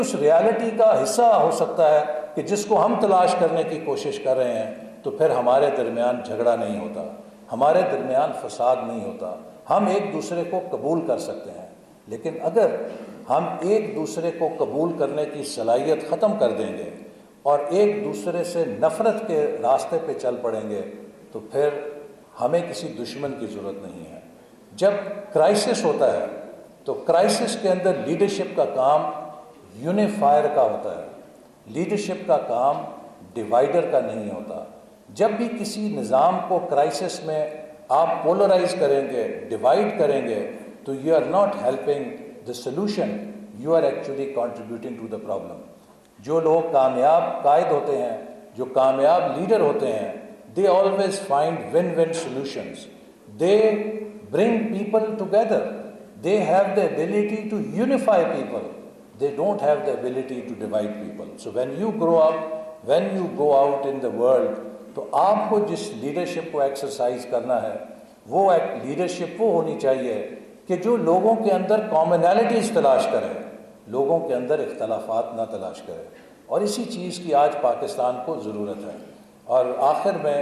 اس reality کا حصہ ہو سکتا ہے کہ جس کو ہم تلاش کرنے کی کوشش کر رہے ہیں، تو پھر ہمارے درمیان جھگڑا نہیں ہوتا، ہمارے درمیان فساد نہیں ہوتا، ہم ایک دوسرے کو قبول کر سکتے ہیں۔ لیکن اگر ہم ایک دوسرے کو قبول کرنے کی صلاحیت ختم کر دیں گے اور ایک دوسرے سے نفرت کے راستے پہ چل پڑیں گے، تو پھر ہمیں کسی دشمن کی ضرورت نہیں ہے۔ جب کرائسس ہوتا ہے تو کرائسس کے اندر لیڈرشپ کا کام یونیفائر کا ہوتا ہے، لیڈرشپ کا کام ڈیوائڈر کا نہیں ہوتا۔ جب بھی کسی نظام کو کرائسس میں آپ پولرائز کریں گے، ڈیوائڈ کریں گے، تو you are not helping the solution, you are actually contributing to the problem. جو لوگ کامیاب قائد ہوتے ہیں، جو کامیاب لیڈر ہوتے ہیں، they always find win-win solutions. They bring people together. They have the ability to unify people. They don't have the ability to divide people. So when you grow up, when you go out in the world, تو آپ کو جس leadership کو exercise کرنا ہے، وہ leadership وہ ہونی چاہیے کہ جو لوگوں کے اندر کامنالٹیز تلاش کرے، لوگوں کے اندر اختلافات نہ تلاش کرے، اور اسی چیز کی آج پاکستان کو ضرورت ہے۔ اور آخر میں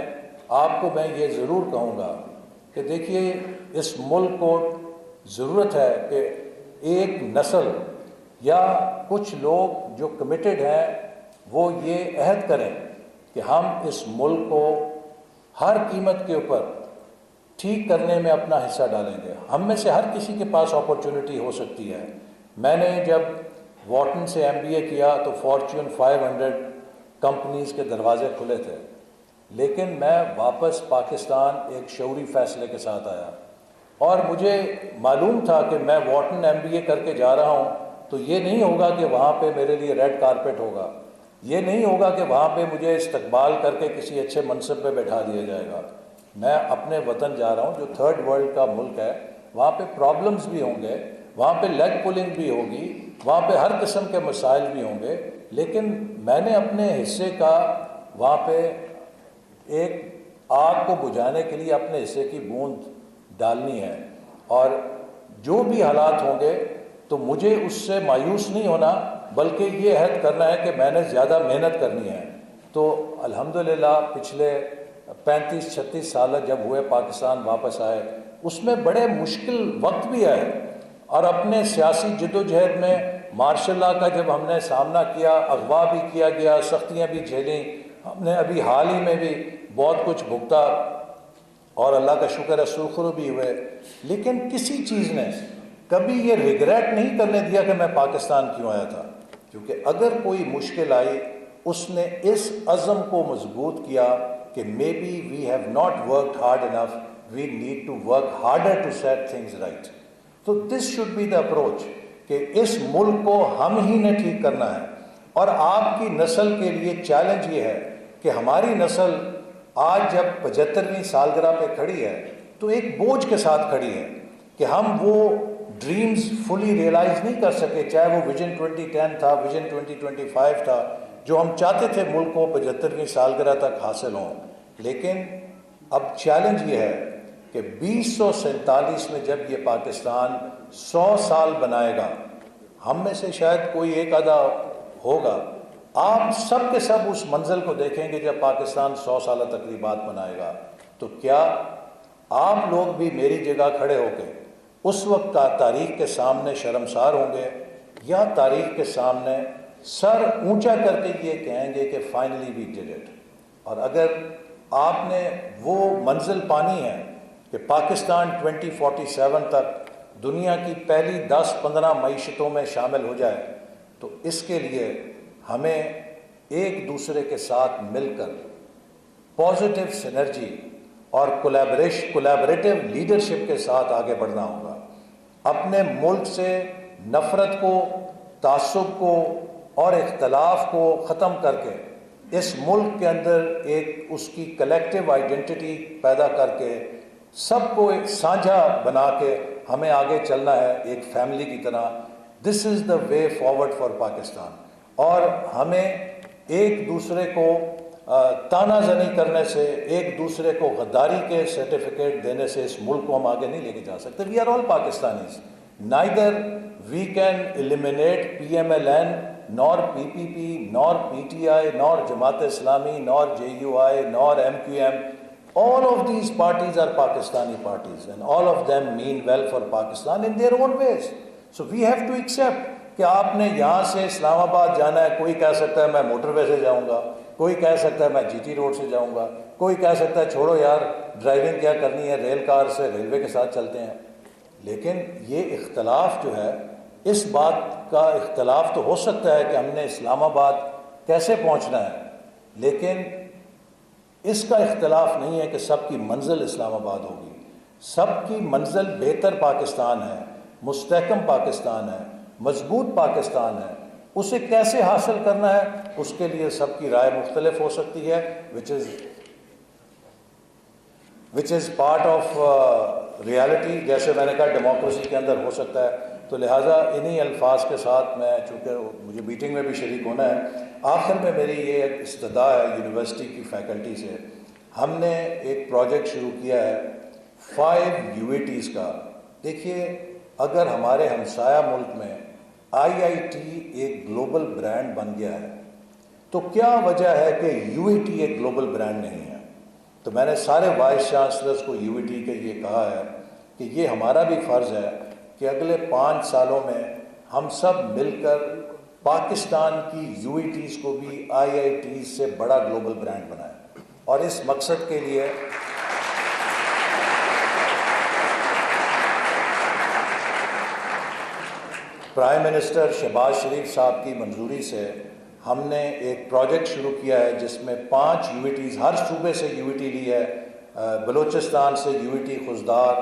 آپ کو میں یہ ضرور کہوں گا کہ دیکھیے، اس ملک کو ضرورت ہے کہ ایک نسل یا کچھ لوگ جو کمیٹڈ ہیں وہ یہ عہد کریں کہ ہم اس ملک کو ہر قیمت کے اوپر ٹھیک کرنے میں اپنا حصہ ڈالیں گے۔ ہم میں سے ہر کسی کے پاس اپرچونٹی ہو سکتی ہے۔ میں نے جب واٹن سے MBA کیا تو فارچون 500 کمپنیز کے دروازے کھلے تھے، لیکن میں واپس پاکستان ایک شعوری فیصلے کے ساتھ آیا، اور مجھے معلوم تھا کہ میں واٹن MBA کر کے جا رہا ہوں تو یہ نہیں ہوگا کہ وہاں پہ میرے لیے ریڈ کارپٹ ہوگا، یہ نہیں ہوگا کہ وہاں پہ مجھے استقبال کر کے کسی اچھے منصب پہ بیٹھا دیا جائے گا۔ میں اپنے وطن جا رہا ہوں جو 3rd ورلڈ کا ملک ہے، وہاں پہ پرابلمز بھی ہوں گے، وہاں پہ لیگ پولنگ بھی ہوگی، وہاں پہ ہر قسم کے مسائل بھی ہوں گے، لیکن میں نے اپنے حصے کا وہاں پہ ایک آگ کو بجھانے کے لیے اپنے حصے کی بوند ڈالنی ہے، اور جو بھی حالات ہوں گے تو مجھے اس سے مایوس نہیں ہونا، بلکہ یہ عہد کرنا ہے کہ میں نے زیادہ محنت کرنی ہے۔ تو الحمدللہ پچھلے 35-36 سال جب ہوئے پاکستان واپس آئے، اس میں بڑے مشکل وقت بھی آئے، اور اپنے سیاسی جدوجہد میں مارشل لاء کا جب ہم نے سامنا کیا، اغوا بھی کیا گیا، سختیاں بھی جھیلیں، ہم نے ابھی حال ہی میں بھی بہت کچھ بھگتا، اور اللہ کا شکر ہے سرخرو بھی ہوئے، لیکن کسی چیز نے کبھی یہ ریگریٹ نہیں کرنے دیا کہ میں پاکستان کیوں آیا تھا، کیونکہ اگر کوئی مشکل آئی اس نے اس عزم کو مضبوط کیا کہ may be we have not worked hard enough, we need to work harder to set things right. تو this should be the approach کہ اس ملک کو ہم ہی نے ٹھیک کرنا ہے، اور آپ کی نسل کے لیے چیلنج یہ ہے کہ ہماری نسل آج جب 75ویں سالگرہ پہ کھڑی ہے تو ایک بوجھ کے ساتھ کھڑی ہے کہ ہم وہ ڈریمز فلی ریئلائز نہیں کر سکے، چاہے وہ ویژن 2010 تھا، ویژن 2025 تھا، جو ہم چاہتے تھے ملک کو 75ویں سالگرہ تک حاصل ہوں۔ لیکن اب چیلنج یہ ہے کہ 2047 میں جب یہ پاکستان 100 سال بنائے گا، ہم میں سے شاید کوئی ایک آدھا ہوگا، آپ سب کے سب اس منزل کو دیکھیں گے جب پاکستان 100 سالہ تقریبات منائے گا، تو کیا آپ لوگ بھی میری جگہ کھڑے ہو کے اس وقت تاریخ کے سامنے شرمسار ہوں گے، یا تاریخ کے سامنے سر اونچا کر کے یہ کہیں گے کہ فائنلی وی ڈیڈ اٹ؟ اور اگر آپ نے وہ منزل پانی ہے کہ پاکستان 2047 تک دنیا کی پہلی 10-15 معیشتوں میں شامل ہو جائے، تو اس کے لیے ہمیں ایک دوسرے کے ساتھ مل کر پازیٹیو سینرجی اور کولیبریٹو لیڈرشپ کے ساتھ آگے بڑھنا ہوگا۔ اپنے ملک سے نفرت کو، تعصب کو اور اختلاف کو ختم کر کے اس ملک کے اندر ایک اس کی کلیکٹیو آئیڈینٹی پیدا کر کے سب کو ایک سانجھا بنا کے ہمیں آگے چلنا ہے ایک فیملی کی طرح۔ دس is the way forward for Pakistan, اور ہمیں ایک دوسرے کو تانا زنی کرنے سے، ایک دوسرے کو غداری کے سرٹیفکیٹ دینے سے اس ملک کو ہم آگے نہیں لے کے جا سکتے۔ We are all Pakistanis, neither we can eliminate PMLN nor PPP, nor PTI, nor Jamaat Islami, nor JUI, nor MQM. All of these parties are Pakistani parties and all of them mean well for Pakistan in their own ways. So we have to accept کہ آپ نے یہاں سے اسلام آباد جانا ہے، کوئی کہہ سکتا ہے میں موٹر وے سے جاؤں گا، کوئی کہہ سکتا ہے میں جی ٹی روڈ سے جاؤں گا، کوئی کہہ سکتا ہے چھوڑو یار ڈرائیونگ کیا کرنی ہے، ریل کار سے ریلوے کے ساتھ چلتے ہیں. لیکن یہ اختلاف جو ہے، اس بات کا اختلاف تو ہو سکتا ہے کہ ہم نے اسلام آباد کیسے پہنچنا ہے، لیکن اس کا اختلاف نہیں ہے کہ سب کی منزل اسلام آباد ہوگی. سب کی منزل بہتر پاکستان ہے، مستحکم پاکستان ہے، مضبوط پاکستان ہے. اسے کیسے حاصل کرنا ہے، اس کے لیے سب کی رائے مختلف ہو سکتی ہے، which is part of reality. جیسے میں نے کہا ڈیموکریسی کے اندر ہو سکتا ہے. تو لہٰذا انہی الفاظ کے ساتھ میں، چونکہ مجھے میٹنگ میں بھی شریک ہونا ہے، آخر میں میری یہ ایک استدعا ہے یونیورسٹی کی فیکلٹی سے. ہم نے ایک پروجیکٹ شروع کیا ہے 5 UATs کا. دیکھیے، اگر ہمارے ہمسایہ ملک میں IIT ایک گلوبل برانڈ بن گیا ہے تو کیا وجہ ہے کہ UAT ایک گلوبل برانڈ نہیں ہے؟ تو میں نے سارے وائس چانسلرز کو UAT کے یہ کہا ہے کہ یہ ہمارا بھی فرض ہے کہ اگلے 5 سالوں میں ہم سب مل کر پاکستان کی UATs کو بھی IITs سے بڑا گلوبل برانڈ بنائیں. اور اس مقصد کے لیے پرائم منسٹر شہباز شریف صاحب کی منظوری سے ہم نے ایک پروجیکٹ شروع کیا ہے جس میں 5 UATs، ہر صوبے سے UAT لی ہے. بلوچستان سے UAT خضدار،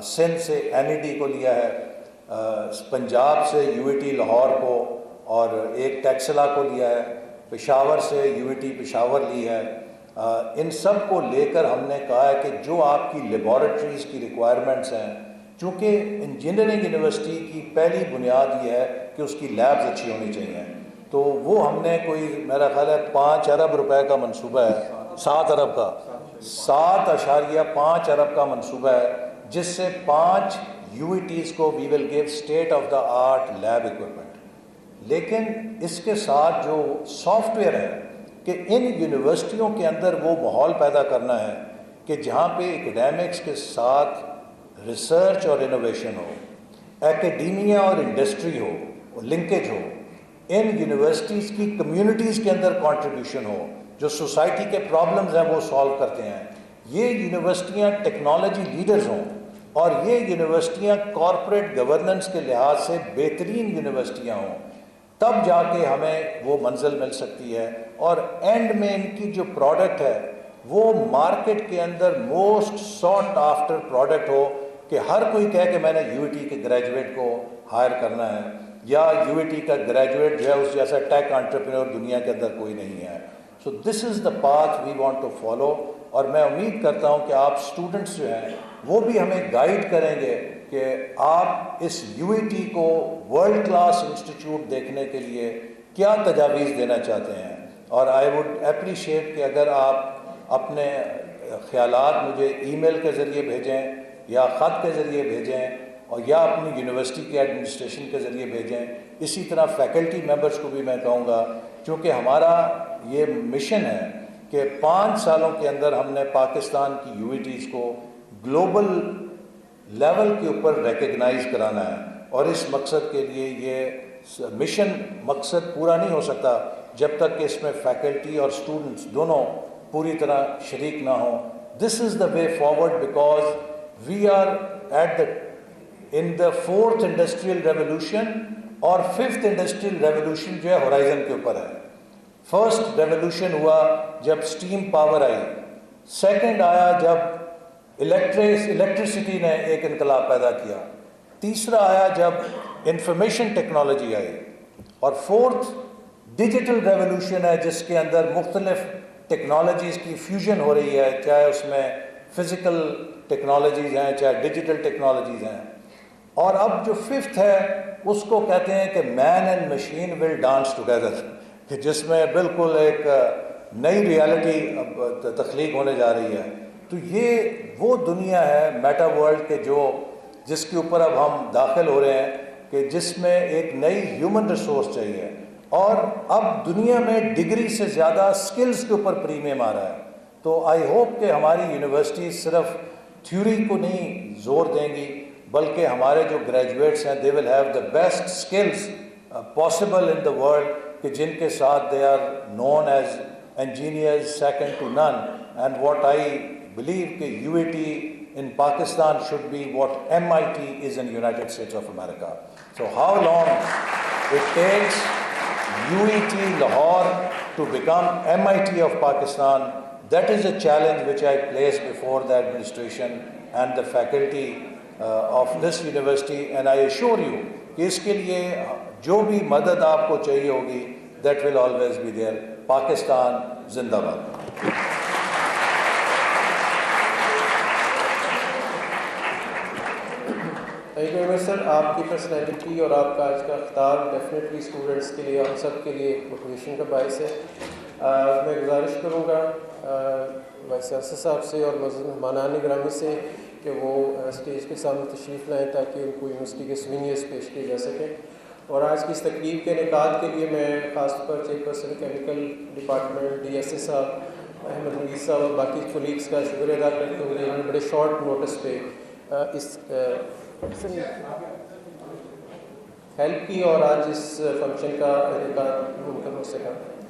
سندھ سے NED کو لیا ہے، پنجاب سے UAT لاہور کو اور ایک ٹیکسلا کو لیا ہے، پشاور سے UAT پشاور لی ہے. ان سب کو لے کر ہم نے کہا ہے کہ جو آپ کی لیبارٹریز کی ریکوائرمنٹس ہیں، چونکہ انجینئرنگ یونیورسٹی کی پہلی بنیاد یہ ہے کہ اس کی لیبز اچھی ہونی چاہیے، تو وہ ہم نے کوئی میرا خیال ہے 5 ارب روپے کا منصوبہ ہے، 7 ارب کا، 7.5 ارب کا منصوبہ ہے، جس سے 5 UATs کو we will give state of the art lab equipment. لیکن اس کے ساتھ جو سافٹ ویئر ہے کہ ان یونیورسٹیوں کے اندر وہ ماحول پیدا کرنا ہے کہ جہاں پہ اکیڈیمکس کے ساتھ ریسرچ اور انوویشن ہو، ایکیڈیمیا اور انڈسٹری ہو، لنکیج ہو، ان یونیورسٹیز کی کمیونٹیز کے اندر کنٹریبیوشن ہو، جو سوسائٹی کے پرابلمز ہیں وہ سالو کرتے ہیں. یہ یونیورسٹیاں ٹیکنالوجی لیڈرز ہوں اور یہ یونیورسٹیاں کارپوریٹ گورننس کے لحاظ سے بہترین یونیورسٹیاں ہوں، تب جا کے ہمیں وہ منزل مل سکتی ہے. اور اینڈ میں ان کی جو پروڈکٹ ہے وہ مارکیٹ کے اندر موسٹ ساٹ آفٹر پروڈکٹ ہو کہ ہر کوئی کہے کہ میں نے UAT کے گریجویٹ کو ہائر کرنا ہے، یا UAT کا گریجویٹ جو ہے اس جیسا ٹیک انٹرپرینور دنیا کے اندر کوئی نہیں ہے. So this is the path we want to follow. اور میں امید کرتا ہوں کہ آپ اسٹوڈنٹس جو ہیں وہ بھی ہمیں گائیڈ کریں گے کہ آپ اس UAT کو ورلڈ کلاس انسٹیٹیوٹ دیکھنے کے لیے کیا تجاویز دینا چاہتے ہیں. اور آئی ووڈ اپریشیٹ کہ اگر آپ اپنے خیالات مجھے ای میل کے ذریعے بھیجیں یا خط کے ذریعے بھیجیں اور یا اپنی یونیورسٹی کے ایڈمنسٹریشن کے ذریعے بھیجیں. اسی طرح فیکلٹی ممبرس کو بھی میں کہوں گا، کیونکہ ہمارا یہ مشن ہے کہ 5 سالوں کے اندر ہم نے پاکستان کی UATs کو گلوبل لیول کے اوپر ریکگنائز کرانا ہے. اور اس مقصد کے لیے یہ مشن مقصد پورا نہیں ہو سکتا جب تک کہ اس میں فیکلٹی اور اسٹوڈنٹس دونوں پوری طرح شریک نہ ہوں. This is the way forward because we are in the 4th industrial revolution اور 5th انڈسٹریل ریولوشن جو ہے ہورائزن کے اوپر ہے. فرسٹ ریولوشن ہوا جب اسٹیم پاور آئی، سیکنڈ آیا جب الیکٹریسٹی نے ایک انقلاب پیدا کیا، تیسرا آیا جب انفارمیشن ٹیکنالوجی آئی، اور 4th ڈیجیٹل ریولوشن ہے جس کے اندر مختلف ٹیکنالوجیز کی فیوژن ہو رہی ہے، چاہے اس میں فزیکل ٹیکنالوجیز ہیں چاہے ڈیجیٹل ٹیکنالوجیز ہیں. اور اب جو 5th ہے اس کو کہتے ہیں کہ man and machine will dance together, کہ جس میں بالکل ایک نئی ریالٹی اب تخلیق ہونے جا رہی ہے. تو یہ وہ دنیا ہے میٹا ورلڈ کے جس کے اوپر اب ہم داخل ہو رہے ہیں کہ جس میں ایک نئی ہیومن ریسورس چاہیے. اور اب دنیا میں ڈگری سے زیادہ سکلز کے اوپر پریمیم آ رہا ہے. تو آئی ہوپ کہ ہماری یونیورسٹیز صرف تھیوری کو نہیں زور دیں گی بلکہ ہمارے جو گریجویٹس ہیں they will have the best skills possible in the world, کہ جن کے ساتھ they are known as engineers second to none. And what I believe کہ U A T in Pakistan should be what MIT is in United States of America. So how long it takes UET Lahore to become MIT of Pakistan, that is a challenge which I place before the administration and the faculty of this university, and I assure you کہ اس کے لیے جو بھی مدد آپ کو چاہیے ہوگی that will always be there. Pakistan زندہ باد. Thank you sir. آپ کی پرسنالٹی اور آپ کا آج کا خطاب ڈیفینیٹلی اسٹوڈنٹس کے لیے ہم سب کے لیے موٹیویشن کا باعث ہے. میں گزارش کروں گا وائس چانسلر صاحب سے اور مہمانان گرامی سے کہ وہ اسٹیج کے سامنے تشریف لائیں تاکہ ان کو یونیورسٹی کے سوینئرس پیش کیے جا سکیں. اور آج کی اس تقریب کے انعقاد کے لیے میں خاص طور پر chairperson chemical department D S A صاحب احمد نویس صاحب اور باقی کولیگس کا شکریہ ادا کرتے ہوئے انہوں نے بڑے شارٹ نوٹس پہ اس ہیلپ کی اور آج اس فنکشن کا انعقاد ممکن ہو سکا.